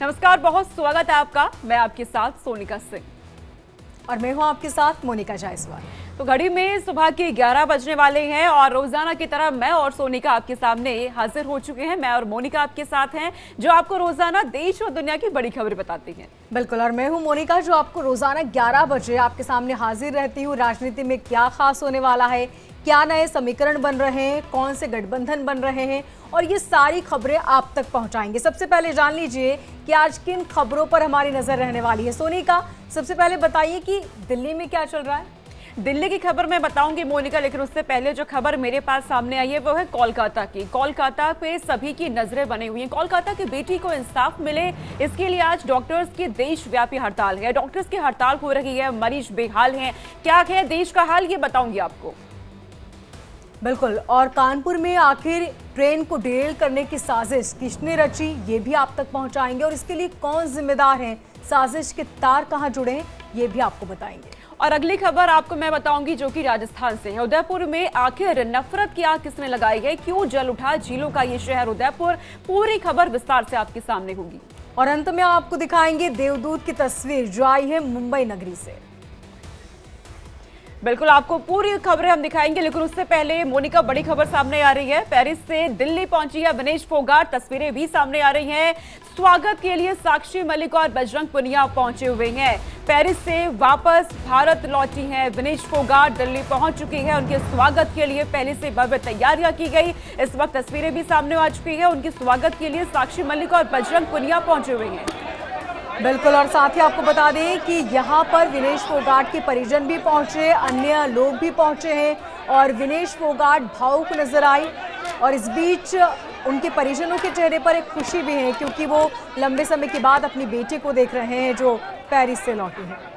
नमस्कार, बहुत स्वागत है आपका। मैं आपके साथ सोनिका सिंह और मैं हूं आपके साथ मोनिका जायसवाल। तो घड़ी में सुबह के 11 बजने वाले हैं और रोजाना की तरह मैं और सोनिका आपके सामने हाजिर हो चुके हैं। मैं और मोनिका आपके साथ हैं जो आपको रोजाना देश और दुनिया की बड़ी खबरें बताती हैं। बिल्कुल, और मैं हूं मोनिका जो आपको रोजाना 11 बजे आपके सामने हाजिर रहती हूं। राजनीति में क्या खास होने वाला है, क्या नए समीकरण बन रहे हैं, कौन से गठबंधन बन रहे हैं, और ये सारी खबरें आप तक पहुंचाएंगे। सबसे पहले जान लीजिए कि आज किन खबरों पर हमारी नजर रहने वाली है। सोनिका, सबसे पहले बताइए कि दिल्ली में क्या चल रहा है। दिल्ली की खबर मैं बताऊंगी मोनिका, लेकिन उससे पहले जो खबर मेरे पास सामने आई है वो है कोलकाता की। कोलकाता पे सभी की नजरें बनी हुई हैं। कोलकाता की बेटी को इंसाफ मिले, इसके लिए आज डॉक्टर्स की देशव्यापी हड़ताल है। डॉक्टर्स की हड़ताल हो रही है, मरीज बेहाल हैं। क्या है देश का हाल, ये बताऊंगी आपको। बिल्कुल, और कानपुर में आखिर ट्रेन को डिरेल करने की साजिश किसने रची, ये भी आप तक पहुंचाएंगे। और इसके लिए कौन जिम्मेदार है, साजिश के तार कहां जुड़े हैं, ये भी आपको बताएंगे। और अगली खबर आपको मैं बताऊंगी जो कि राजस्थान से है। उदयपुर में आखिर नफरत की आग किसने लगाई है, क्यों जल उठा झीलों का ये शहर उदयपुर। पूरी खबर विस्तार से आपके सामने होगी। और अंत में आपको दिखाएंगे देवदूत की तस्वीर जो आई है मुंबई नगरी से। बिल्कुल, आपको पूरी खबरें हम दिखाएंगे, लेकिन उससे पहले मोनिका, बड़ी खबर सामने आ रही है। पेरिस से दिल्ली पहुंची है विनेश फोगाट, तस्वीरें भी सामने आ रही हैं। स्वागत के लिए साक्षी मलिक और बजरंग पुनिया पहुंचे हुए हैं। पेरिस से वापस भारत लौटी हैं विनेश फोगाट, दिल्ली पहुंच चुकी है। उनके स्वागत के लिए पहले से भव्य तैयारियां की गई। इस वक्त तस्वीरें भी सामने आ चुकी है। उनके स्वागत के लिए साक्षी मलिक और बजरंग पुनिया पहुंचे हुए हैं। बिल्कुल, और साथ ही आपको बता दें कि यहाँ पर विनेश फोगाट के परिजन भी पहुंचे, अन्य लोग भी पहुंचे हैं और विनेश फोगाट भावुक नजर आई। और इस बीच उनके परिजनों के चेहरे पर एक खुशी भी है क्योंकि वो लंबे समय के बाद अपनी बेटी को देख रहे हैं जो पेरिस से लौटी है।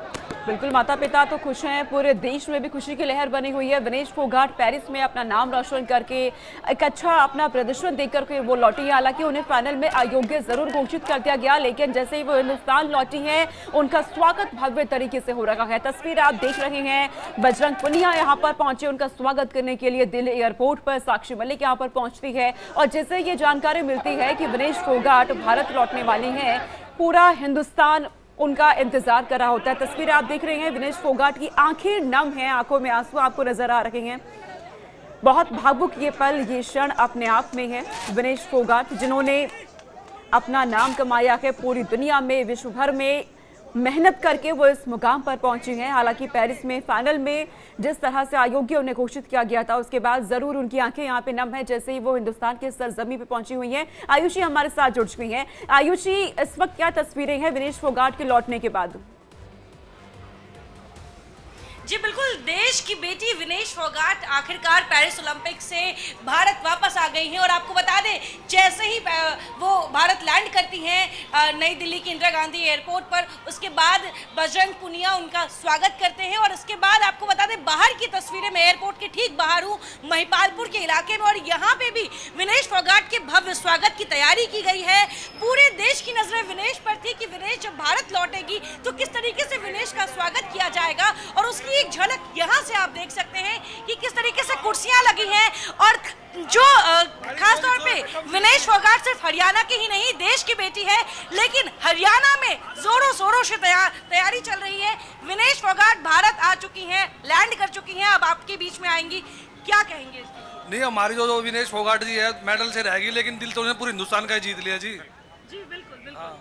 बिल्कुल, माता पिता तो खुश हैं, पूरे देश में भी खुशी की लहर बनी हुई है। विनेश फोगाट पेरिस में अपना नाम रोशन करके एक अच्छा अपना प्रदर्शन देख करके वो लौटी है। हालांकि उन्हें फाइनल में अयोग्य जरूर घोषित कर दिया गया, लेकिन जैसे ही वो हिंदुस्तान लौटी हैं उनका स्वागत भव्य तरीके से हो रहा है। तस्वीर आप देख रहे हैं, बजरंग पुनिया यहाँ पर पहुंचे उनका स्वागत करने के लिए दिल्ली एयरपोर्ट पर। साक्षी मलिक यहाँ पर पहुंचती है और जैसे ये जानकारी मिलती है कि विनेश फोगाट भारत लौटने वाली हैं, पूरा हिंदुस्तान उनका इंतजार कर रहा होता है। तस्वीर आप देख रहे हैं, विनेश फोगाट की आंखें नम हैं, आंखों में आंसू आपको नजर आ रहे हैं। बहुत भावुक ये पल, ये क्षण अपने आप में है। विनेश फोगाट जिन्होंने अपना नाम कमाया है पूरी दुनिया में, विश्व भर में मेहनत करके वो इस मुकाम पर पहुंची हैं। हालांकि पेरिस में फाइनल में जिस तरह से अयोग्य उन्हें घोषित किया गया था उसके बाद जरूर उनकी आंखें यहाँ पे नम है जैसे ही वो हिंदुस्तान के सरजमी पे पहुंची हुई हैं। आयुषी हमारे साथ जुड़ चुकी हैं। आयुषी, इस वक्त क्या तस्वीरें हैं विनेश फोगाट के लौटने के बाद? जी बिल्कुल, देश की बेटी विनेश फोगाट आखिरकार पेरिस ओलंपिक से भारत वापस आ गई हैं। और आपको बता दें, जैसे ही वो भारत लैंड करती हैं नई दिल्ली के इंदिरा गांधी एयरपोर्ट पर, उसके बाद बजरंग पुनिया उनका स्वागत करते हैं। और उसके बाद आपको बता दें, बाहर की तस्वीरें, मैं एयरपोर्ट के ठीक बाहर हूँ, महिपालपुर के इलाके में, और यहाँ पे भी विनेश फोगाट के भव्य स्वागत की तैयारी की गई है। पूरे देश की नजरें विनेश पर थी कि विनेश जब भारत लौटेगी तो किस तरीके से विनेश का स्वागत किया जाएगा। और उसकी एक झलक यहाँ से आप देख सकते हैं कि किस तरीके से कुर्सियां लगी हैं। और जो खास तौर पे विनेश फोगाट सिर्फ हरियाणा की ही नहीं, देश की बेटी है, लेकिन हरियाणा में जोरों शोरों से तैयारी चल रही है। विनेश फोगाट भारत आ चुकी हैं, लैंड कर चुकी हैं, अब आपके बीच में आएंगी, क्या कहेंगे? नहीं, हमारी जो विनेश फोगाट जी है मेडल से रहेगी, लेकिन दिल तो उन्हें पूरे हिंदुस्तान का ही जीत लिया जी। जी बिल्कुल बिल्कुल।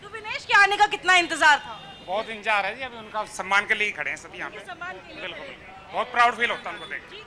तो विनेश के आने का कितना इंतजार था? बहुत इंतजार है जी, अभी उनका सम्मान के लिए ही खड़े हैं सभी यहाँ पे। सम्मान के लिए बिल्कुल, बहुत प्राउड फील होता है उनको देख के।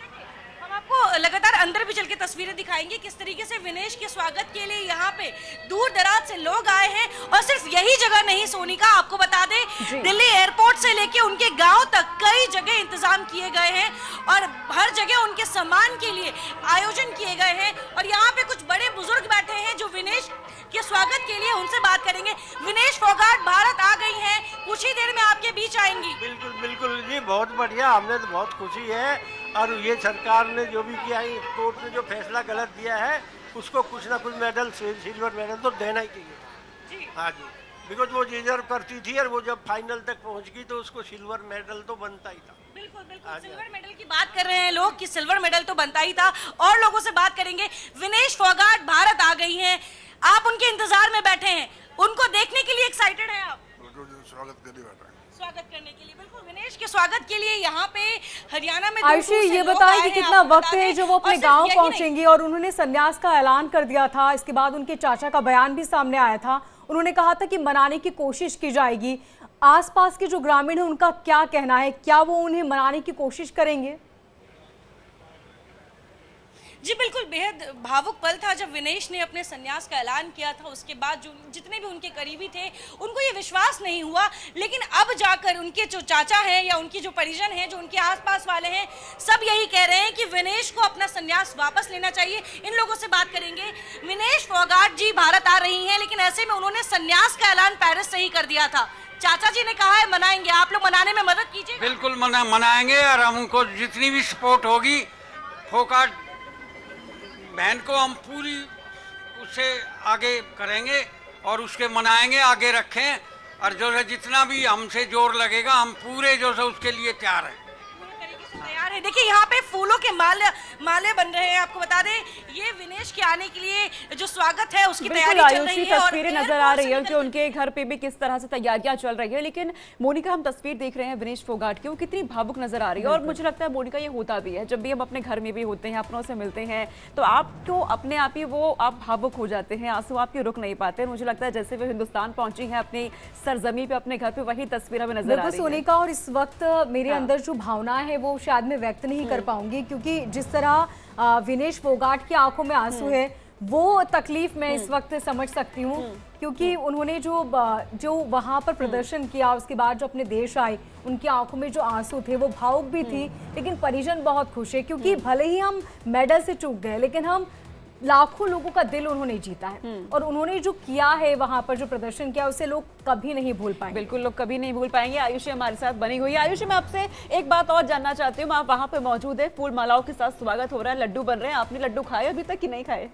हम आपको लगातार अंदर भी चल के तस्वीरें दिखाएंगे किस तरीके से विनेश के स्वागत के लिए यहाँ पे दूर दराज से लोग आए हैं। और सिर्फ यही जगह नहीं सोनिका, आपको बता दें दिल्ली एयरपोर्ट से लेके उनके गांव तक कई जगह इंतजाम किए गए हैं और हर जगह उनके सम्मान के लिए आयोजन किए गए हैं। और यहाँ पे कुछ बड़े बुजुर्ग बैठे हैं जो विनेश के स्वागत के लिए, उनसे बात करेंगे। विनेश फोगाट भारत आ गई हैं, कुछ ही देर में आपके बीच आएंगी। बिल्कुल बिल्कुल जी, बहुत बढ़िया, हमें तो बहुत खुशी है। और ये सरकार ने जो भी किया है, कोर्ट ने जो फैसला गलत दिया है, उसको कुछ ना कुछ मेडल, सिल्वर मेडल तो देना ही चाहिए। हाँ जी, बिकॉज वो डिजर्व करती थी और वो जब फाइनल तक पहुंच गई तो उसको सिल्वर मेडल तो बनता ही था। बिल्कुल बिल्कुल सिल्वर मेडल की बात कर रहे हैं लोग कि सिल्वर मेडल तो बनता ही था। और लोगों से बात करेंगे। विनेश फोगाट भारत आ गई हैं, आप उनके इंतजार में बैठे हैं, उनको देखने के लिए एक्साइटेड हैं आप? स्वागत करने बैठा है। स्वागत करने के लिए बिल्कुल विनेश के स्वागत के लिए यहाँ पे हरियाणा में आयुषी, ये बताएं कि कितना वक्त है जो वो अपने गांव पहुंचेंगी। और उन्होंने संन्यास का ऐलान कर दिया था, इसके बाद उनके चाचा का बयान भी सामने आया था। उन्होंने कहा था कि मनाने की कोशिश की जाएगी। आसपास के जो ग्रामीण हैं उनका क्या कहना है, क्या वो उन्हें मनाने की कोशिश करेंगे? जी बिल्कुल, बेहद भावुक पल था जब विनेश ने अपने संन्यास का ऐलान किया था। उसके बाद जो जितने भी उनके करीबी थे उनको ये विश्वास नहीं हुआ, लेकिन अब जाकर उनके जो चाचा हैं या उनकी जो परिजन हैं, जो उनके आसपास वाले हैं, सब यही कह रहे हैं कि विनेश को अपना संन्यास वापस लेना चाहिए। इन लोगों से बात करेंगे। विनेश फोगाट जी भारत आ रही हैं, लेकिन ऐसे में उन्होंने संन्यास का ऐलान पेरिस से ही कर दिया था। चाचा जी ने कहा है मनाएंगे, आप लोग मनाने में मदद कीजिए। बिल्कुल मनाएंगे और हम उनको जितनी भी सपोर्ट होगी फोगाट बहन को हम पूरी उससे आगे करेंगे और उसके मनाएंगे, आगे रखें। और जो है जितना भी हमसे जोर लगेगा हम पूरे जो है उसके लिए तैयार हैं। तैयार है। देखिए यहाँ पे फूलों के माले बन रहे हैं। आपको बता दें ये विनेश के आने के लिए जो स्वागत है उसकी तैयारी चल रही है। तस्वीरें नजर आ रही है कि उनके घर पे भी किस तरह से तैयारियां चल रही है। लेकिन मोनिका, हम तस्वीर देख रहे हैं विनेश फोगाट की, वो कितनी भावुक नजर आ रही है। और मुझे लगता है मोनिका, ये होता भी है जब भी हम अपने घर में भी होते हैं, अपनों से मिलते हैं, तो आपको अपने आप ही वो आप भावुक हो जाते हैं, आंसू आपके रुक नहीं पाते। मुझे लगता है जैसे वो हिंदुस्तान पहुंची है अपनी सरजमी पे, अपने घर पे, वही तस्वीर हमें नजर आ रही है। सोनिका, और इस वक्त मेरे अंदर जो भावना है वो शायद मैं व्यक्त नहीं कर पाऊंगी, क्योंकि जिस तरह विनेश फोगाट की आंखों में आंसू है, वो तकलीफ मैं इस वक्त समझ सकती हूँ। क्योंकि उन्होंने जो वहाँ पर प्रदर्शन किया, उसके बाद जो अपने देश आए, उनकी आंखों में जो आंसू थे वो भावुक भी थी। लेकिन परिजन बहुत खुश है, क्योंकि भले ही हम मेडल से चूक गए, लेकिन हम लाखों लोगों का दिल उन्होंने जीता है। और उन्होंने जो किया है वहां पर, जो प्रदर्शन किया, उसे लोग कभी नहीं भूल पाएंगे। बिल्कुल, लोग कभी नहीं भूल पाएंगे। आयुषी हमारे साथ बनी हुई है। आयुषी, मैं आपसे एक बात और जानना चाहती हूँ। आप वहां पे मौजूद है, फूल मालाओं के साथ स्वागत हो रहा है, लड्डू बन रहे हैं, आपने लड्डू खाए अभी तक कि नहीं खाए?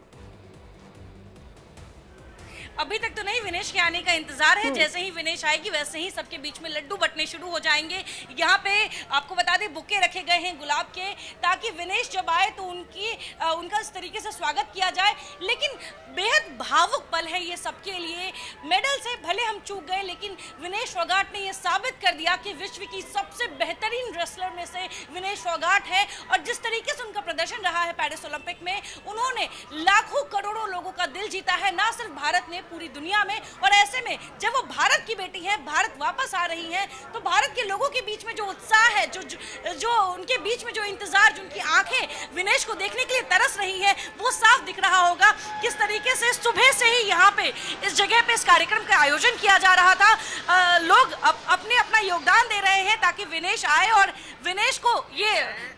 अभी तक तो नहीं, विनेश के आने का इंतजार है। जैसे ही विनेश आएगी वैसे ही सबके बीच में लड्डू बंटने शुरू हो जाएंगे। यहाँ पे आपको बता दें बुके रखे गए हैं गुलाब के, ताकि विनेश जब आए तो उनका इस तरीके से स्वागत किया जाए। लेकिन बेहद भावुक पल है ये सबके लिए। मेडल से भले हम चूक गए, लेकिन विनेश फोगाट ने ये साबित कर दिया कि विश्व की सबसे बेहतरीन रेसलर में से विनेश फोगाट है। और जिस तरीके से उनका प्रदर्शन रहा है पेरिस ओलंपिक में, उन्होंने लाखों करोड़ों लोगों का दिल जीता है, ना सिर्फ भारत ने, पूरी दुनिया में। और ऐसे में जब वो भारत की बेटी है, भारत वापस आ रही है, तो भारत के लोगों के बीच में जो उत्साह है, जो उनके बीच में जो इंतजार, जो उनकी आंखें विनेश को देखने के लिए तरस रही है, वो साफ दिख रहा होगा। किस तरीके से सुबह से ही यहाँ पे इस जगह पे इस कार्यक्रम का आयोजन किया जा रहा था। लोग अपना योगदान दे रहे हैं ताकि विनेश आए और विनेश को ये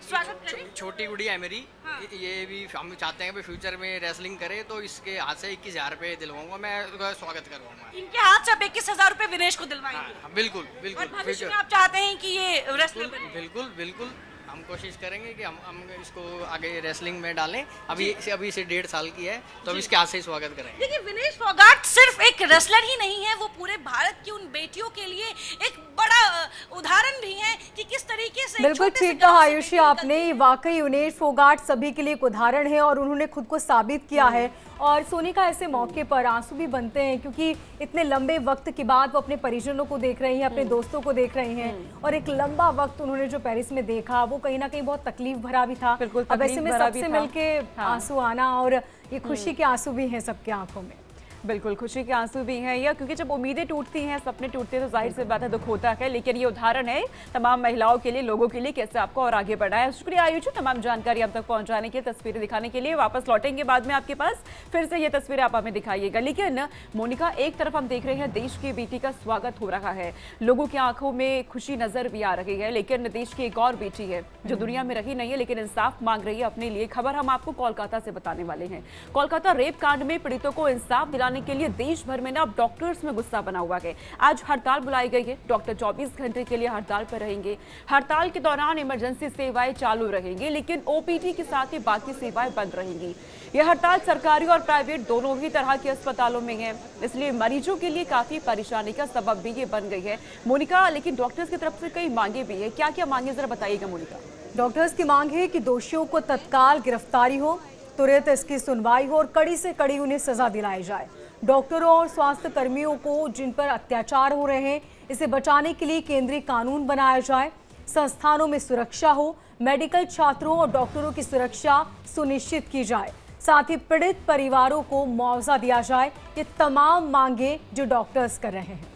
स्वागत करें। छोटी गुड़िया है मेरी। ये भी हम चाहते हैं कि फ्यूचर में रेसलिंग करे, तो इसके हाथ से 21,000 रुपये दिलवाऊंगा, मैं उसका स्वागत करवाऊंगा। इनके हाथ से आप 21,000 रुपये विनेश को दिलवाएंगे? हाँ, बिल्कुल बिल्कुल। और भविष्य में आप चाहते हैं कि ये रेसलर बने? बिल्कुल बिल्कुल, हम कोशिश करेंगे कि हम इसको आगे रेसलिंग में डालें। अभी से 1.5 साल की है, तो हम इसके हाथ से ही स्वागत करेंगे। देखिए विनेश फोगाट सिर्फ एक रेसलर ही नहीं है, वो पूरे भारत की उन बेटियों के लिए एक बड़ा उदाहरण भी है कि किस तरीके से। बिल्कुल ठीक कहा आयुषी आपने, वाकई विनेश फोगाट सभी के लिए एक उदाहरण है और उन्होंने खुद को साबित किया है। और सोनिका, ऐसे मौके पर आंसू भी बनते हैं, क्योंकि इतने लंबे वक्त के बाद वो अपने परिजनों को देख रही हैं, अपने दोस्तों को देख रही हैं। और एक लंबा वक्त उन्होंने जो पेरिस में देखा, वो कहीं ना कहीं बहुत तकलीफ भरा भी था। अब ऐसे में सबसे मिलके आंसू आना, और ये खुशी के आंसू भी हैं सबके आंखों में। बिल्कुल, खुशी के आंसू भी हैं, या क्योंकि जब उम्मीदें टूटती हैं, सपने टूटते हैं, तो जाहिर सी बात है दुख होता है। लेकिन ये उदाहरण है तमाम महिलाओं के लिए, लोगों के लिए, कैसे आपको और आगे बढ़ना है। शुक्रिया आयुषी, तमाम जानकारी हम तक पहुंचाने के, तस्वीरें दिखाने के लिए। वापस लौटेंगे बाद में आपके पास, फिर से ये तस्वीरें आप हमें दिखाइएगा। लेकिन मोनिका, एक तरफ हम देख रहे हैं देश की बेटी का स्वागत हो रहा है, लोगों की आंखों में खुशी नजर भी आ रही है। लेकिन देश की एक और बेटी है जो दुनिया में रही नहीं है, लेकिन इंसाफ मांग रही है अपने लिए। खबर हम आपको कोलकाता से बताने वाले हैं। कोलकाता रेप कांड में पीड़ितों को इंसाफ दिलाने दिलाने के लिए देश भर में ना अब डॉक्टर्स में गुस्सा बना हुआ है। आज हड़ताल बुलाई गई है। डॉक्टर 24 घंटे के लिए हड़ताल पर रहेंगे। हड़ताल के दौरान इमरजेंसी सेवाएं चालू रहेंगी, लेकिन ओपीडी के साथ ही बाकी सेवाएं बंद रहेंगी। यह हड़ताल सरकारी और प्राइवेट दोनों ही तरह के अस्पतालों में है, इसलिए मरीजों के लिए काफी परेशानी का सबब भी ये बन गई है। मोनिका, लेकिन डॉक्टर्स की तरफ से कई मांगे भी है, क्या क्या मांगे जरा बताइएगा मोनिका। डॉक्टर्स की मांग है कि दोषियों को तत्काल गिरफ्तारी हो, तुरंत इसकी सुनवाई हो और कड़ी से कड़ी उन्हें सजा दिलाई जाए। डॉक्टरों और स्वास्थ्य कर्मियों को जिन पर अत्याचार हो रहे हैं, इसे बचाने के लिए केंद्रीय कानून बनाया जाए। संस्थानों में सुरक्षा हो, मेडिकल छात्रों और डॉक्टरों की सुरक्षा सुनिश्चित की जाए, साथ ही पीड़ित परिवारों को मुआवजा दिया जाए। ये तमाम मांगे जो डॉक्टर्स कर रहे हैं।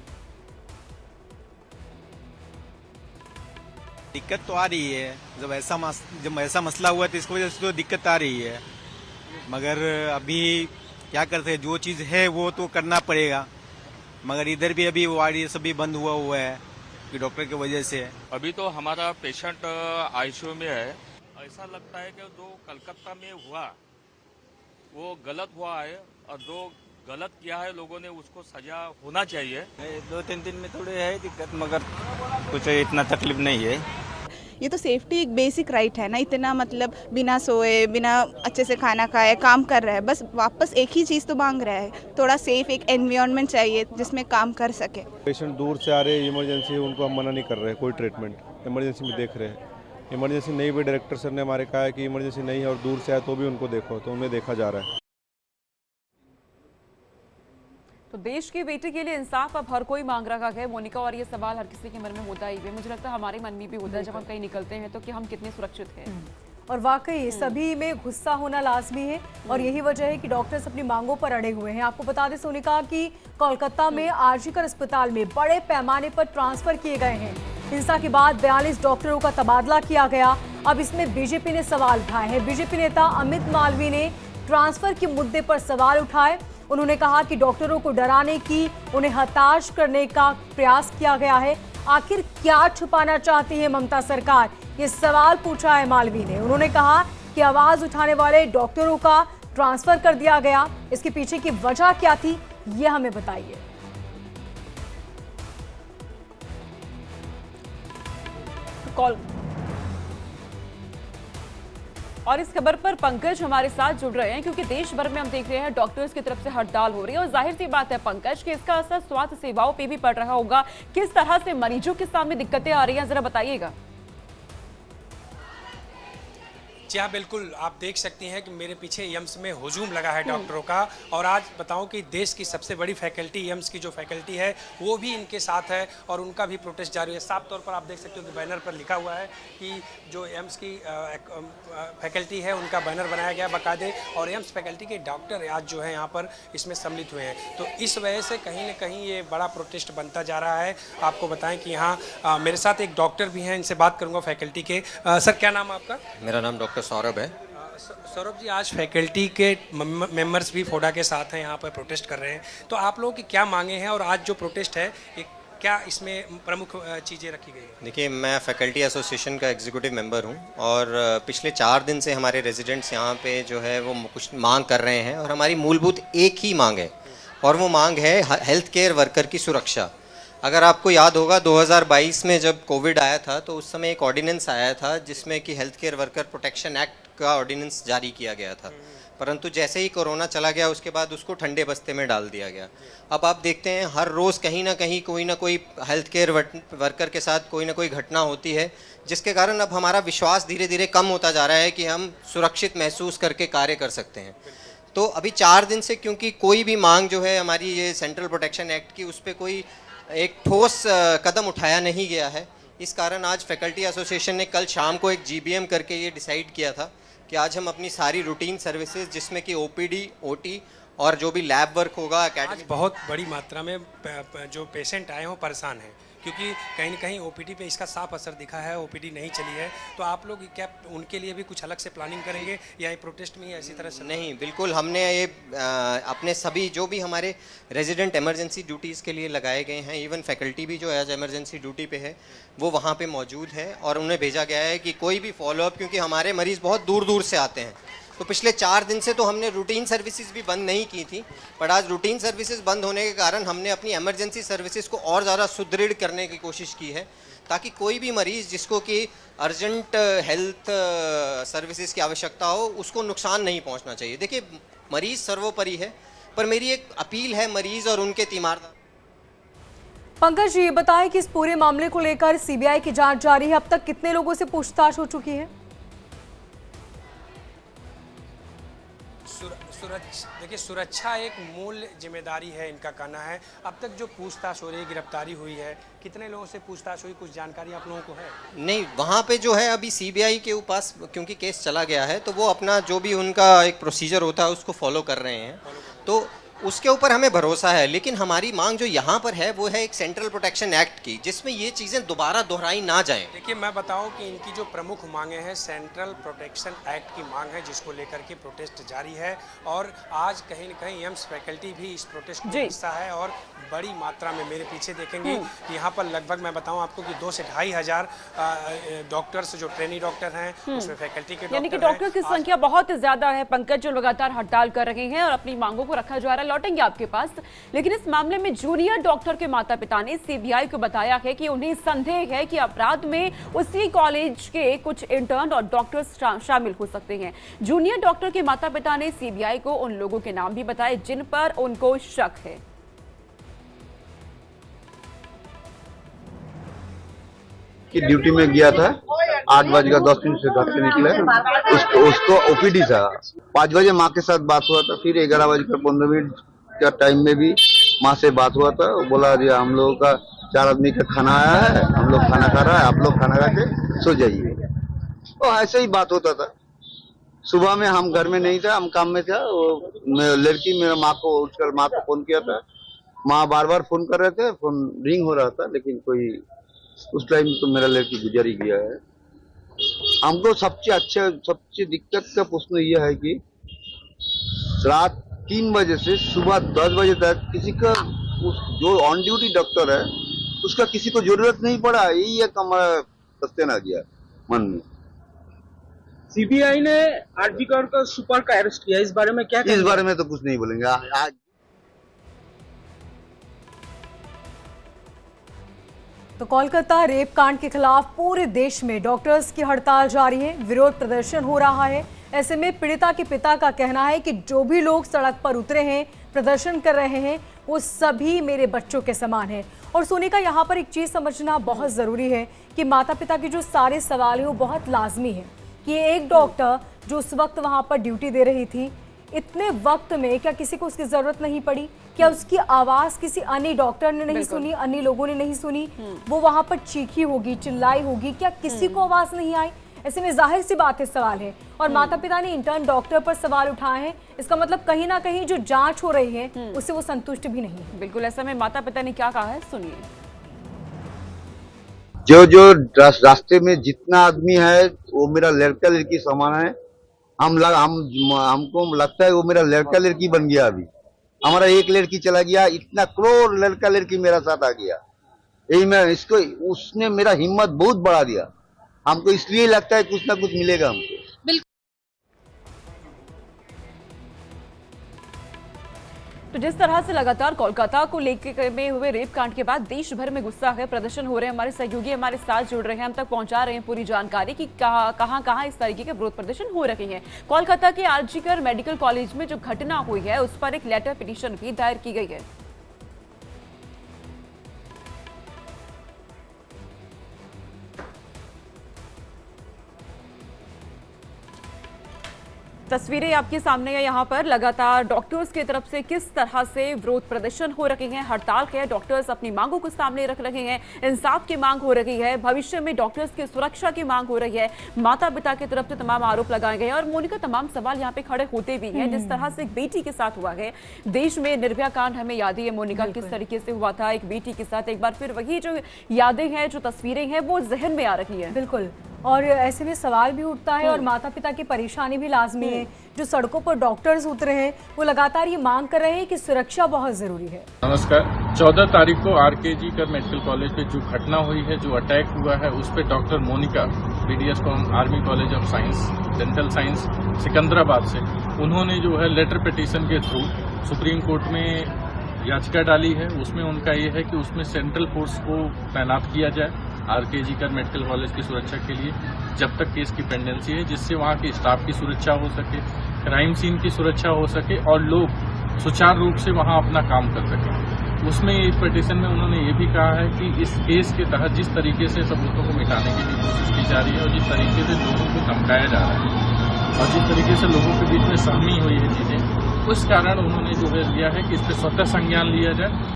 दिक्कत तो आ रही है, जब ऐसा मसला हुआ तो इसकी वजह से तो दिक्कत आ रही है, मगर अभी क्या करते हैं, जो चीज़ है वो तो करना पड़ेगा। मगर इधर भी अभी वार्ड ये सभी बंद हुआ है कि डॉक्टर की वजह से। अभी तो हमारा पेशेंट आईसीयू में है। ऐसा लगता है कि जो कलकत्ता में हुआ वो गलत हुआ है, और जो गलत किया है लोगों ने उसको सजा होना चाहिए। 2-3 दिन में थोड़े है दिक्कत, मगर कुछ इतना तकलीफ नहीं है। ये तो सेफ्टी एक बेसिक राइट है ना, इतना मतलब बिना सोए बिना अच्छे से खाना खाए काम कर रहा है, बस वापस एक ही चीज़ तो मांग रहा है, थोड़ा सेफ एक एनवायरनमेंट चाहिए जिसमें काम कर सके। पेशेंट दूर से आ रहे हैं, इमरजेंसी, उनको हम मना नहीं कर रहे, कोई ट्रीटमेंट इमरजेंसी में देख रहे हैं। इमरजेंसी नहीं भी डायरेक्टर सर ने हमारे कहा है कि इमरजेंसी नहीं है और दूर से आए तो भी उनको देखो, तो उन्हें देखा जा रहा है। तो देश की बेटी के लिए इंसाफ अब हर कोई मांग रहा है मोनिका, और ये सवाल हर किसी के मन में होता ही है। मुझे लगता है हमारे मन में भी होता है जब हम कहीं निकलते हैं तो कि हम कितने सुरक्षित हैं। और वाकई सभी में गुस्सा होना लाजमी है और यही वजह है कि डॉक्टर्स अपनी मांगों पर अड़े हुए हैं। आपको बता दें सोनिका कि कोलकाता में आरजीकर अस्पताल में बड़े पैमाने पर ट्रांसफर किए गए हैं। हिंसा के बाद 42 डॉक्टरों का तबादला किया गया। अब इसमें बीजेपी ने सवाल उठाए हैं। बीजेपी नेता अमित मालवीय ने ट्रांसफर के मुद्दे पर सवाल उठाए। उन्होंने कहा कि डॉक्टरों को डराने की, उन्हें हताश करने का प्रयास किया गया है। आखिर क्या छुपाना चाहती है ममता सरकार, ये सवाल पूछा है मालवीय ने। उन्होंने कहा कि आवाज उठाने वाले डॉक्टरों का ट्रांसफर कर दिया गया, इसके पीछे की वजह क्या थी ये हमें बताइए। कॉल और इस खबर पर पंकज हमारे साथ जुड़ रहे हैं, क्योंकि देश भर में हम देख रहे हैं डॉक्टर्स की तरफ से हड़ताल हो रही है और जाहिर सी बात है पंकज कि इसका असर स्वास्थ्य सेवाओं पे भी पड़ रहा होगा। किस तरह से मरीजों के सामने दिक्कतें आ रही हैं, जरा बताइएगा। जी हाँ, बिल्कुल आप देख सकती हैं कि मेरे पीछे एम्स में हुजूम लगा है डॉक्टरों का। और आज बताऊं कि देश की सबसे बड़ी फैकल्टी, एम्स की जो फैकल्टी है वो भी इनके साथ है और उनका भी प्रोटेस्ट जारी है। साफ तौर पर आप देख सकते हो कि बैनर पर लिखा हुआ है कि जो एम्स की फैकल्टी है उनका बैनर बनाया गया बाकायदे, और एम्स फैकल्टी के डॉक्टर आज जो है यहाँ पर इसमें सम्मिलित हुए हैं। तो इस वजह से कहीं ना कहीं ये बड़ा प्रोटेस्ट बनता जा रहा है। आपको बताएं कि यहाँ मेरे साथ एक डॉक्टर भी हैं, इनसे बात करूँगा फैकल्टी के। सर, क्या नाम है आपका? मेरा नाम डॉक्टर सौरभ है। सौरभ जी, आज फैकल्टी के मेंबर्स भी फोडा के साथ हैं, यहाँ पर प्रोटेस्ट कर रहे हैं, तो आप लोगों की क्या मांगे हैं और आज जो प्रोटेस्ट है क्या इसमें प्रमुख चीज़ें रखी गई हैं? देखिए, मैं फैकल्टी एसोसिएशन का एग्जीक्यूटिव मेंबर हूँ और पिछले 4 दिन से हमारे रेजिडेंट्स यहाँ पे जो है वो कुछ मांग कर रहे हैं और हमारी मूलभूत एक ही मांग है और वो मांग है हेल्थ केयर वर्कर की सुरक्षा। अगर आपको याद होगा 2022 में जब कोविड आया था तो उस समय एक ऑर्डिनेंस आया था जिसमें कि health care worker protection act का ऑर्डिनेंस जारी किया गया था, परंतु जैसे ही कोरोना चला गया उसके बाद उसको ठंडे बस्ते में डाल दिया गया। अब आप देखते हैं हर रोज़ कहीं ना कहीं कोई ना कोई हेल्थ केयर वर्कर के साथ कोई ना कोई घटना होती है, जिसके कारण अब हमारा विश्वास धीरे धीरे कम होता जा रहा है कि हम सुरक्षित महसूस करके कार्य कर सकते हैं। तो अभी 4 दिन से क्योंकि कोई भी मांग जो है हमारी ये सेंट्रल प्रोटेक्शन एक्ट की, उस पर कोई एक ठोस कदम उठाया नहीं गया है, इस कारण आज फैकल्टी एसोसिएशन ने कल शाम को एक GBM करके ये डिसाइड किया था कि आज हम अपनी सारी रूटीन सर्विसेज जिसमें कि OPD, OT और जो भी लैब वर्क होगा आज बहुत बड़ी मात्रा में जो पेशेंट आए हों परेशान हैं, क्योंकि कहीं ना कहीं OPD पे इसका साफ असर दिखा है, OPD नहीं चली है। तो आप लोग क्या उनके लिए भी कुछ अलग से प्लानिंग करेंगे या ये प्रोटेस्ट में ही ऐसी तरह से? नहीं, बिल्कुल हमने ये अपने सभी जो भी हमारे रेजिडेंट इमरजेंसी ड्यूटीज़ के लिए लगाए गए हैं, इवन फैकल्टी भी जो एज इमरजेंसी ड्यूटी पे है वो वहाँ पे मौजूद है और उन्हें भेजा गया है कि कोई भी फॉलोअप, क्योंकि हमारे मरीज़ बहुत दूर दूर से आते हैं, तो पिछले 4 दिन से तो हमने रूटीन सर्विसेज भी बंद नहीं की थी, पर आज रूटीन सर्विसेज बंद होने के कारण हमने अपनी इमरजेंसी सर्विसेज को और ज़्यादा सुदृढ़ करने की कोशिश की है, ताकि कोई भी मरीज़ जिसको कि अर्जेंट हेल्थ सर्विसेज की आवश्यकता हो उसको नुकसान नहीं पहुंचना चाहिए। देखिए, मरीज़ सर्वोपरि है, पर मेरी एक अपील है मरीज़ और उनके तीमारदार। पंकज जी, ये बताएं कि इस पूरे मामले को लेकर सीबीआई की जांच जारी है। अब तक कितने लोगों से पूछताछ हो चुकी है? देखिए, सुरक्षा एक मूल जिम्मेदारी है, इनका कहना है। अब तक जो पूछताछ हो रही है, गिरफ्तारी हुई है, कितने लोगों से पूछताछ हुई, कुछ जानकारी आप लोगों को है? नहीं, वहाँ पे जो है अभी सीबीआई के पास क्योंकि केस चला गया है, तो वो अपना जो भी उनका एक प्रोसीजर होता है उसको फॉलो कर रहे हैं, तो उसके ऊपर हमें भरोसा है। लेकिन हमारी मांग जो यहाँ पर है वो है एक सेंट्रल प्रोटेक्शन एक्ट की, जिसमें ये चीज़ें दोबारा दोहराई ना जाएं। देखिए, मैं बताऊं कि इनकी जो प्रमुख मांगे हैं, सेंट्रल प्रोटेक्शन एक्ट की मांग है, जिसको लेकर के प्रोटेस्ट जारी है। और आज कहीं न कहीं एम्स फैकल्टी भी इस प्रोटेस्ट में हिस्सा है, और बड़ी मात्रा में मेरे पीछे देखेंगे कि यहाँ पर लगभग मैं बताऊं आपको कि 2 से 2.5 हज़ार डॉक्टर्स जो ट्रेनी डॉक्टर हैं, उसमें फैकल्टी के यानी कि डॉक्टर की संख्या बहुत ज्यादा है पंकज, जो लगातार हड़ताल कर रहे हैं और अपनी मांगों को रखा जा रहा है। लौटेंगे आपके पास, लेकिन इस मामले में जूनियर डॉक्टर के माता पिता ने सीबीआई को बताया है कि उन्हें संदेह है कि अपराध में उसी कॉलेज के कुछ इंटर्न और डॉक्टर्स शामिल हो सकते हैं। जूनियर डॉक्टर के माता पिता ने सीबीआई को उन लोगों के नाम भी बताए जिन पर उनको शक है। की ड्यूटी में गया था, 8:10 से घर से निकले, उसको ओपीडी था। 5 बजे माँ के साथ बात हुआ था, फिर 11:15 का टाइम में भी माँ से बात हुआ था। वो बोला जी हम लोगों का 4 आदमी का खाना आया है, हम लोग खाना खा रहा है, आप लोग खाना खा के सो जाइए। तो ऐसे ही बात होता था। सुबह में हम घर में नहीं था, हम काम में था। लड़की मेरा माँ को उठकर माँ को फोन किया था, माँ बार बार फोन कर रहे थे, फोन रिंग हो रहा था, लेकिन कोई उस टाइम तो मेरा लड़की गुजर ही गया है। हमको सबसे दिक्कत का प्रश्न यह है कि रात 3 बजे से सुबह 10 बजे तक किसी का जो ऑन ड्यूटी डॉक्टर है उसका किसी को जरूरत नहीं पड़ा। यही एक हमारा सस्तेन आ गया मन में। सीबीआई ने आरजी कौर का सुपर का अरेस्ट किया, इस बारे में क्या? इस बारे में तो कुछ नहीं बोलेंगे आज। तो कोलकाता रेप कांड के खिलाफ पूरे देश में डॉक्टर्स की हड़ताल जारी है, विरोध प्रदर्शन हो रहा है। ऐसे में पीड़िता के पिता का कहना है कि जो भी लोग सड़क पर उतरे हैं, प्रदर्शन कर रहे हैं, वो सभी मेरे बच्चों के समान हैं। और सोनिका, यहाँ पर एक चीज़ समझना बहुत ज़रूरी है कि माता पिता के जो सारे सवाल हैं वो बहुत लाजमी है कि एक डॉक्टर जो उस वक्त वहाँ पर ड्यूटी दे रही थी, इतने वक्त में क्या किसी को उसकी ज़रूरत नहीं पड़ी? क्या उसकी आवाज़ किसी अन्य डॉक्टर ने नहीं सुनी, अन्य लोगों ने नहीं सुनी? वो वहाँ पर चीखी होगी, चिल्लाई होगी, क्या किसी को आवाज़ नहीं आई? ऐसे में जाहिर सी बात है सवाल है। और माता पिता ने इंटर्न डॉक्टर पर सवाल उठाए हैं, इसका मतलब कहीं ना कहीं जो जांच हो रही है उससे वो संतुष्ट भी नहीं है। बिल्कुल, ऐसे में माता पिता ने क्या कहा है, सुनिए। जो रास्ते में जितना आदमी है वो मेरा लड़का लड़की समान है। हमको लगता है वो मेरा लड़का लड़की बन गया। अभी हमारा एक लड़की चला गया, इतना करोड़ लड़का लड़की मेरा साथ आ गया। यही मैं इसको, उसने मेरा हिम्मत बहुत बढ़ा दिया। हमको इसलिए लगता है कुछ ना कुछ मिलेगा हमको। तो जिस तरह से लगातार कोलकाता को लेकर में हुए रेप कांड के बाद देश भर में गुस्सा है, प्रदर्शन हो रहे हैं। हमारे सहयोगी हमारे साथ जुड़ रहे हैं, हम तक पहुंचा रहे हैं पूरी जानकारी कि कहां इस तरीके के विरोध प्रदर्शन हो रहे हैं। कोलकाता के आरजीकर मेडिकल कॉलेज में जो घटना हुई है उस पर एक लेटर पिटीशन भी दायर की गई है। तस्वीरें आपके सामने है। यहाँ पर लगातार डॉक्टर्स की तरफ से किस तरह से विरोध प्रदर्शन हो रहे हैं, हड़ताल है, डॉक्टर्स अपनी मांगों को सामने रख रहे हैं, इंसाफ की मांग हो रही है, भविष्य में डॉक्टर्स की सुरक्षा की मांग हो रही है, माता पिता की तरफ से तमाम आरोप लगाए गए हैं। और मोनिका, तमाम सवाल यहाँ पे खड़े होते भी हैं। जिस तरह से एक बेटी के साथ हुआ है, देश में निर्भया कांड हमें याद है मोनिका, किस तरीके से हुआ था एक बेटी के साथ। एक बार फिर वही जो यादें हैं, जो तस्वीरें हैं, वो जहन में आ रही है। बिल्कुल, और ऐसे में सवाल भी उठता है और माता पिता की परेशानी भी लाजमी है। जो सड़कों पर डॉक्टर्स उतरे हैं वो लगातार ये मांग कर रहे हैं कि सुरक्षा बहुत जरूरी है। नमस्कार, 14 तारीख को आरकेजी कर मेडिकल कॉलेज पे जो घटना हुई है, जो अटैक हुआ है, उस पे doctor Monika BDS from army college of science dental science Secunderabad से, उन्होंने जो है लेटर पिटीशन के थ्रू सुप्रीम कोर्ट में याचिका डाली है। उसमें उनका ये है कि उसमें सेंट्रल फोर्स को तैनात किया जाए आरकेजी कर मेडिकल कॉलेज की सुरक्षा के लिए जब तक केस की पेंडेंसी है, जिससे वहाँ के स्टाफ की सुरक्षा हो सके, क्राइम सीन की सुरक्षा हो सके और लोग सुचारू रूप से वहाँ अपना काम कर सकें। उसमें एक पिटीशन में उन्होंने ये भी कहा है कि इस केस के तहत जिस तरीके से सबूतों को मिटाने की कोशिश की जा रही है और जिस तरीके से लोगों को धमकाया जा रहा है और जिस तरीके से लोगों के बीच में सहमी हुई है चीजें, उस कारण उन्होंने जो है लिया है कि इस पर स्वतः संज्ञान लिया जाए।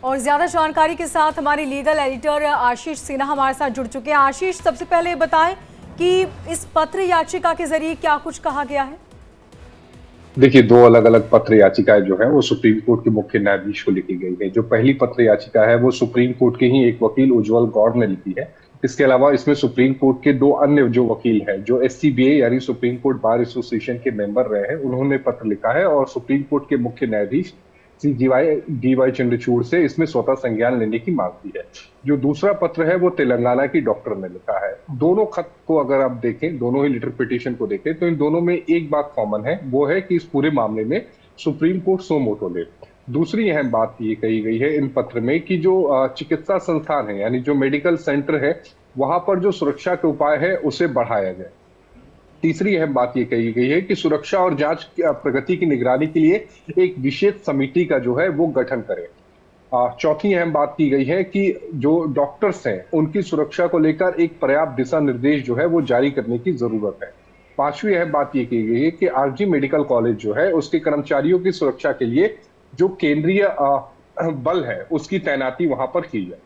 और ज्यादा जानकारी के साथ हमारे लीगल एडिटर आशीष सिन्हा हमारे साथ जुड़ चुके हैं। आशीष, सबसे पहले बताएं कि इस पत्र याचिका के जरिए क्या कुछ कहा गया है? देखिए, दो अलग अलग पत्र याचिकाएं जो है वो सुप्रीम कोर्ट के मुख्य न्यायाधीश को लिखी गई है। जो पहली पत्र याचिका है वो सुप्रीम कोर्ट के ही एक वकील उज्जवल गौड़ ने लिखी है। इसके अलावा इसमें सुप्रीम कोर्ट के दो अन्य जो वकील हैं, जो SCBA यानी सुप्रीम कोर्ट बार एसोसिएशन के मेंबर रहे हैं, उन्होंने पत्र लिखा है और सुप्रीम कोर्ट के मुख्य न्यायाधीश DY चंद्रचूड़ से इसमें स्वतः संज्ञान लेने की मांग की है। जो दूसरा पत्र है वो तेलंगाना की डॉक्टर ने लिखा है। दोनों खत को अगर आप देखें, दोनों ही लेटर पिटीशन को देखें, तो इन दोनों में एक बात कॉमन है, वो है कि इस पूरे मामले में सुप्रीम कोर्ट सो मोटो ले। दूसरी अहम बात ये कही गई है इन पत्र में कि जो चिकित्सा संस्थान है यानी जो मेडिकल सेंटर है, वहां पर जो सुरक्षा के उपाय है उसे बढ़ाया जाए। तीसरी अहम बात ये कही गई है कि सुरक्षा और जांच प्रगति की निगरानी के लिए एक विशेष समिति का जो है वो गठन करें। चौथी अहम बात की गई है कि जो डॉक्टर्स हैं उनकी सुरक्षा को लेकर एक पर्याप्त दिशा निर्देश जो है वो जारी करने की जरूरत है। पांचवी अहम बात ये की गई है कि आरजी मेडिकल कॉलेज जो है उसके कर्मचारियों की सुरक्षा के लिए जो केंद्रीय बल है उसकी तैनाती वहां पर की जाए।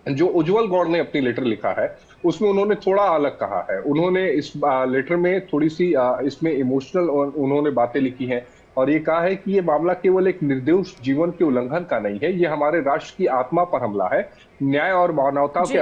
जो उज्जवल गौड़ ने अपनी लेटर लिखा है उसमें उन्होंने थोड़ा अलग कहा है। उन्होंने इस लेटर में थोड़ी सी इसमें इमोशनल उन्होंने बातें लिखी हैं और ये कहा है कि ये मामला केवल एक निर्दोष जीवन के उल्लंघन का नहीं है, ये हमारे राष्ट्र की आत्मा पर हमला है, न्याय और मानवता के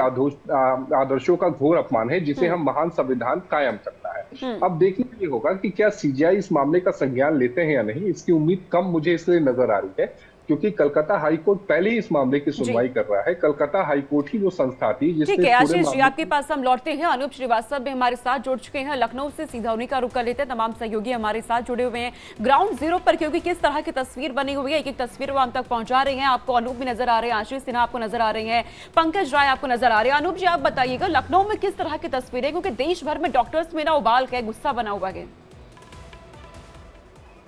आदर्शों का घोर अपमान है जिसे हम महान संविधान कायम करता है। अब देखना ये होगा कि क्या CJI इस मामले का संज्ञान लेते हैं या नहीं। इसकी उम्मीद कम मुझे इसलिए नजर आ रही है क्योंकि कलकत्ता हाईकोर्ट पहले ही इस मामले की सुनवाई कर रहा है। कलकत्ता हाईकोर्ट ही वो संस्था थी जिसने ठीक है आशीष जी, आपके पास हम लौटते हैं। अनूप श्रीवास्तव भी हमारे साथ जुड़ चुके हैं लखनऊ से, सीधा उन्हीं का रुख कर लेते हैं। तमाम सहयोगी हमारे साथ जुड़े हुए हैं ग्राउंड जीरो पर, क्योंकि किस तरह की तस्वीर बनी हुई है, एक एक तस्वीर वो हम तक पहुंचा रहे हैं। आपको अनूप भी नजर आ रहे हैं, आशीष सिन्हा आपको नजर आ रहे हैं, पंकज राय आपको नजर आ रहे हैं। अनूप जी, आप बताइएगा लखनऊ में किस तरह की तस्वीर है, क्योंकि देश भर में डॉक्टर्स में ना उबाल है, गुस्सा बना हुआ है।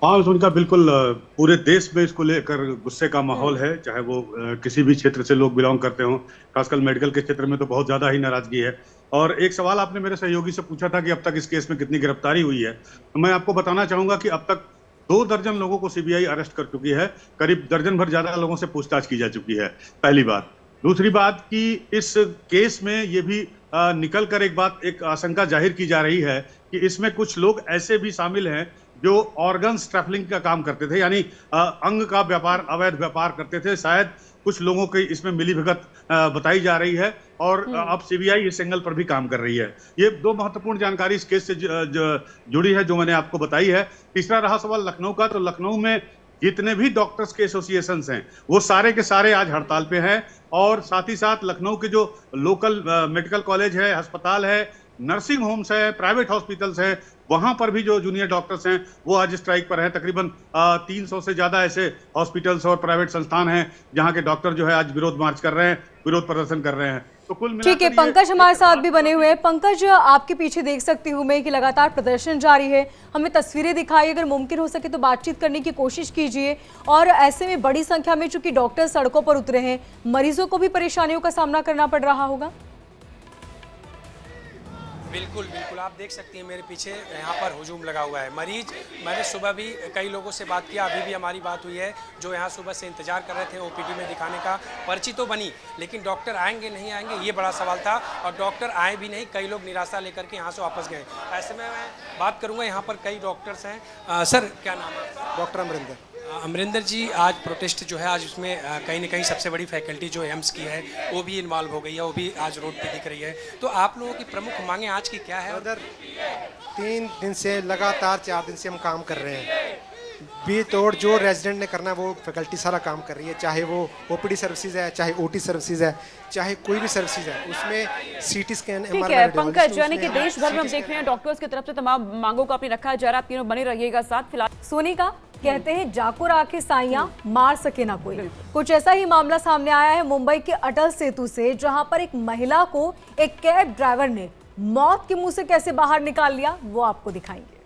हाँ, उनका बिल्कुल पूरे देश में इसको लेकर गुस्से का माहौल है, चाहे वो किसी भी क्षेत्र से लोग बिलोंग करते हों। खासकर मेडिकल के क्षेत्र में तो बहुत ज्यादा ही नाराजगी है। और एक सवाल आपने मेरे सहयोगी से पूछा था कि अब तक इस केस में कितनी गिरफ्तारी हुई है, तो मैं आपको बताना चाहूंगा कि अब तक 2 दर्जन लोगों को CBI अरेस्ट कर चुकी है, करीब दर्जन भर ज्यादा लोगों से पूछताछ की जा चुकी है। पहली बात। दूसरी बात कि इस केस में ये भी निकल कर एक आशंका जाहिर की जा रही है कि इसमें कुछ लोग ऐसे भी शामिल हैं जो ऑर्गन्स ट्रैफलिंग का काम करते थे, यानी अंग का व्यापार, अवैध व्यापार करते थे। शायद कुछ लोगों की इसमें मिलीभगत बताई जा रही है और अब CBI इस एंगल पर भी काम कर रही है। ये 2 महत्वपूर्ण जानकारी इस केस से जुड़ी है जो मैंने आपको बताई है। तीसरा रहा सवाल लखनऊ का, तो लखनऊ में जितने भी डॉक्टर्स के एसोसिएशंस हैं वो सारे के सारे आज हड़ताल पे हैं और साथ ही साथ लखनऊ के जो लोकल मेडिकल कॉलेज है, अस्पताल है, नर्सिंग होम्स है, प्राइवेट हॉस्पिटल्स है, वहां पर भी जो जूनियर डॉक्टर्स हैं वो आज स्ट्राइक पर हैं। तकरीबन 300 से ज्यादा ऐसे हॉस्पिटल्स और प्राइवेट संस्थान हैं जहां के डॉक्टर जो है आज विरोध मार्च कर रहे हैं, विरोध प्रदर्शन कर रहे हैं। तो कुल ठीक है, पंकज हमारे साथ भी बने हुए हैं। पंकज, आपके पीछे देख सकती हूँ मैं कि लगातार प्रदर्शन जारी है, हमें तस्वीरें दिखाई, अगर मुमकिन हो सके तो बातचीत करने की कोशिश कीजिए। और ऐसे में बड़ी संख्या में चूंकि डॉक्टर सड़कों पर उतरे हैं, मरीजों को भी परेशानियों का सामना करना पड़ रहा होगा। बिल्कुल बिल्कुल, आप देख सकती हैं मेरे पीछे यहाँ पर हुजूम लगा हुआ है। मरीज, मैंने सुबह भी कई लोगों से बात किया, अभी भी हमारी बात हुई है, जो यहाँ सुबह से इंतजार कर रहे थे OPD में दिखाने का। पर्ची तो बनी, लेकिन डॉक्टर आएंगे नहीं आएंगे ये बड़ा सवाल था, और डॉक्टर आए भी नहीं, कई लोग निराशा लेकर के यहाँ से वापस गए। ऐसे में मैं बात करूँगा, यहाँ पर कई डॉक्टर्स हैं। सर क्या नाम है? डॉक्टर अमरिंदर। अमरिंदर जी, आज प्रोटेस्ट जो है आज उसमें कहीं ना कहीं सबसे बड़ी फैकल्टी जो एम्स की है वो भी इन्वॉल्व हो गई है, वो भी आज रोड पे दिख रही है। तो आप लोगों की प्रमुख मांगे आज की क्या है? उधर 3 दिन से लगातार 4 दिन से हम काम कर रहे हैं। बेतोड़ जो रेजिडेंट ने करना है वो फैकल्टी सारा काम कर रही है, चाहे वो ओपीडी सर्विसेज है, चाहे ओटी सर्विसेज है, चाहे कोई भी सर्विसेज है, उसमें सीटी स्कैन ठीक है पंकज, यानी कि देश भर में हम देख रहे हैं डॉक्टर्स की तरफ से तमाम मांगों को अपनी रखा जा रहा है। आप तीनों बने रहिएगा साथ। फिलहाल सोनिका कहते हैं जाको राखे साइयां मार सके ना कोई। कुछ ऐसा ही मामला सामने आया है मुंबई के अटल सेतु से, जहां पर एक महिला को एक कैब ड्राइवर ने मौत के मुंह से कैसे बाहर निकाल लिया वो आपको दिखाएंगे।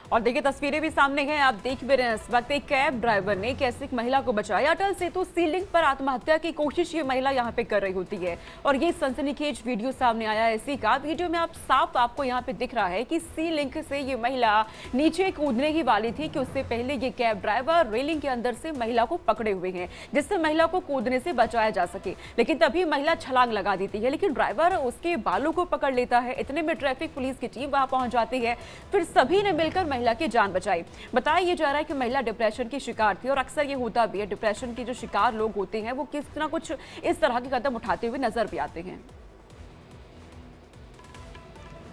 और देखिए तस्वीरें भी सामने हैं, आप देख भी रहे हैं इस वक्त एक कैब ड्राइवर ने कैसे एक महिला को बचाया। अटल सेतु सीलिंग पर आत्महत्या की कोशिश ये महिला यहाँ पे कर रही होती है और ये सनसनीखेज वीडियो सामने आया है इसी का। वीडियो में आप साफ आपको यहाँ पे दिख रहा है कि सी लिंक से ये महिला नीचे कूदने ही वाली थी कि उससे पहले ये कैब ड्राइवर रेलिंग के अंदर से महिला को पकड़े हुए हैं, जिससे महिला को कूदने से बचाया जा सके। लेकिन तभी महिला छलांग लगा देती है, लेकिन ड्राइवर उसके बालों को पकड़ लेता है। इतने में ट्रैफिक पुलिस की टीम वहां पहुंच जाती है, फिर सभी ने मिलकर महिला की जान बचाई। बताया ये जा रहा है कि महिला डिप्रेशन की शिकार थी और अक्सर ये होता भी है, डिप्रेशन की जो शिकार लोग होते हैं वो किस तरह कुछ इस तरह के कदम उठाते हुए नजर भी आते हैं।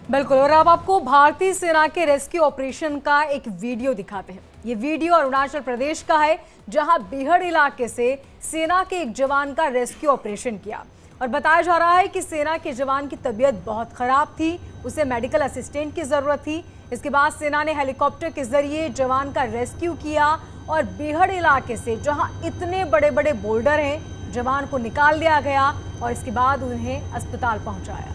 बिल्कुल, और अब आपको भारतीय सेना के रेस्क्यू ऑपरेशन का एक वीडियो दिखाते हैं। ये वीडियो अरुणाचल प्रदेश का है, जहां बिहड़ इलाके से सेना के एक जवान का रेस्क्यू ऑपरेशन किया और बताया जा रहा है कि सेना के जवान की तबीयत बहुत खराब थी, उसे मेडिकल असिस्टेंट की जरूरत थी। इसके बाद सेना ने हेलीकॉप्टर के जरिए जवान का रेस्क्यू किया और बिहड़ इलाके से, जहां इतने बड़े बड़े बोल्डर हैं, जवान को निकाल लिया गया और इसके बाद उन्हें अस्पताल पहुंचाया।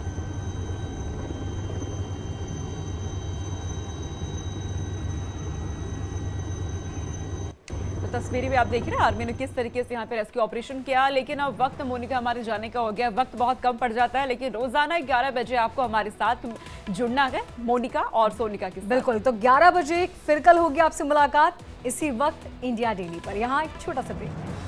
तस्वीरें भी आप देख रहे हैं आर्मी ने किस तरीके से यहाँ पे रेस्क्यू ऑपरेशन किया। लेकिन अब वक्त मोनिका हमारे जाने का हो गया, वक्त बहुत कम पड़ जाता है, लेकिन रोजाना 11 बजे आपको हमारे साथ जुड़ना है मोनिका और सोनिका के साथ। बिल्कुल, तो 11 बजे फिर कल होगी आपसे मुलाकात इसी वक्त इंडिया डेली पर। यहाँ एक छोटा सा ब्रेक है।